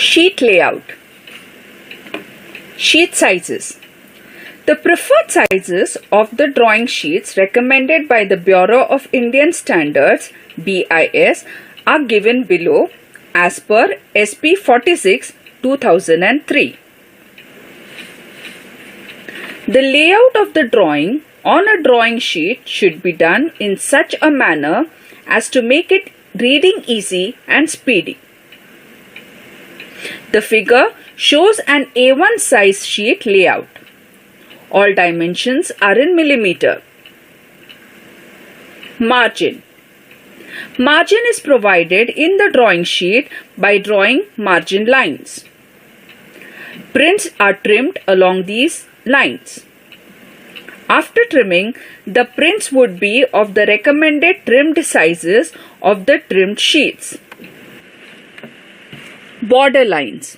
Sheet layout. Sheet sizes. The preferred sizes of the drawing sheets recommended by the Bureau of Indian Standards (BIS) are given below as per SP 46 2003. The layout of the drawing on a drawing sheet should be done in such a manner as to make it reading easy and speedy. The figure shows an A1 size sheet layout. All dimensions are in millimeter. Margin. Margin is provided in the drawing sheet by drawing margin lines. Prints are trimmed along these lines. After trimming, the prints would be of the recommended trimmed sizes of the trimmed sheets. Border lines.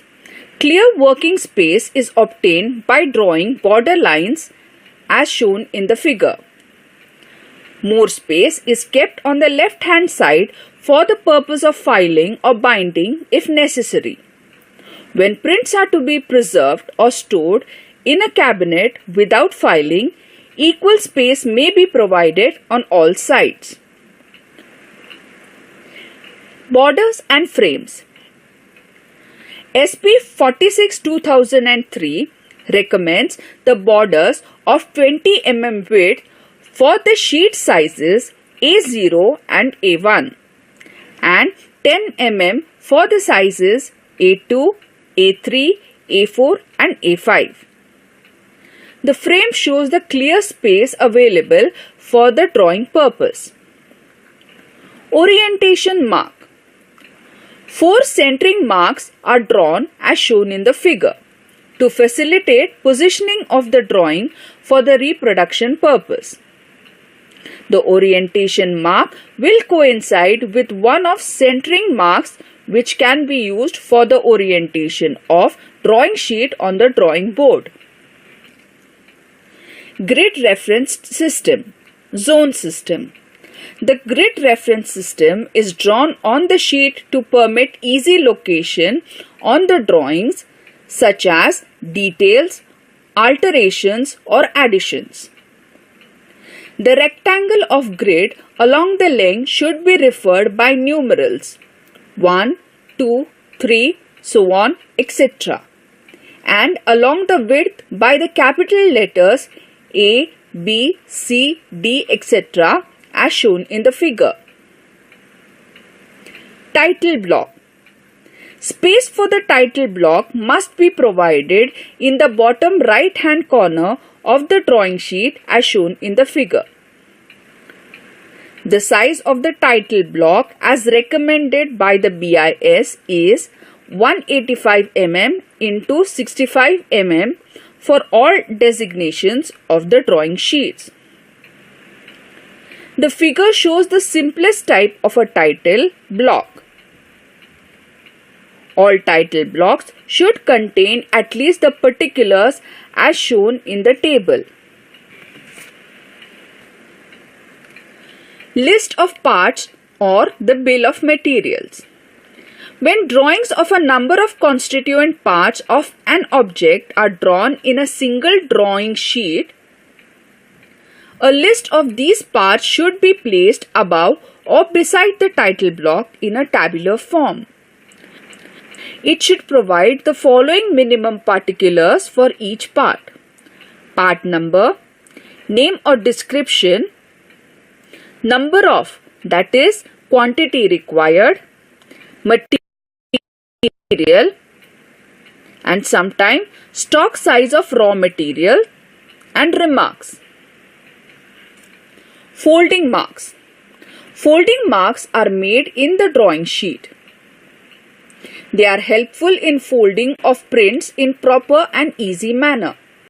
Clear working space is obtained by drawing border lines as shown in the figure. More space is kept on the left hand side for the purpose of filing or binding if necessary. When prints are to be preserved or stored in a cabinet without filing, equal space may be provided on all sides. Borders and frames. SP 46 2003 recommends the borders of 20 mm width for the sheet sizes A0 and A1 and 10 mm for the sizes A2, A3, A4 and A5. The frame shows the clear space available for the drawing purpose. Orientation mark. 4 centering marks are drawn as shown in the figure to facilitate positioning of the drawing for the reproduction purpose. The orientation mark will coincide with one of centering marks which can be used for the orientation of drawing sheet on the drawing board. Grid reference system. Zone system. The grid reference system is drawn on the sheet to permit easy location on the drawings such as details, alterations or additions. The rectangle of grid along the length should be referred by numerals 1, 2, 3, so on, etc. and along the width by the capital letters A, B, C, D, etc. as shown in the figure. Title block. Space for the title block must be provided in the bottom right hand corner of the drawing sheet as shown in the figure. The size of the title block as recommended by the BIS is 185 mm into 65 mm for all designations of the drawing sheets. The figure shows the simplest type of a title block. All title blocks should contain at least the particulars as shown in the table. List of parts or the bill of materials. When drawings of a number of constituent parts of an object are drawn in a single drawing sheet, a list of these parts should be placed above or beside the title block in a tabular form. It should provide the following minimum particulars for each part: part number, name or description, number of, that is, quantity required, material, and sometimes stock size of raw material, and remarks. Folding marks. Folding marks are made in the drawing sheet. They are helpful in folding of prints in proper and easy manner.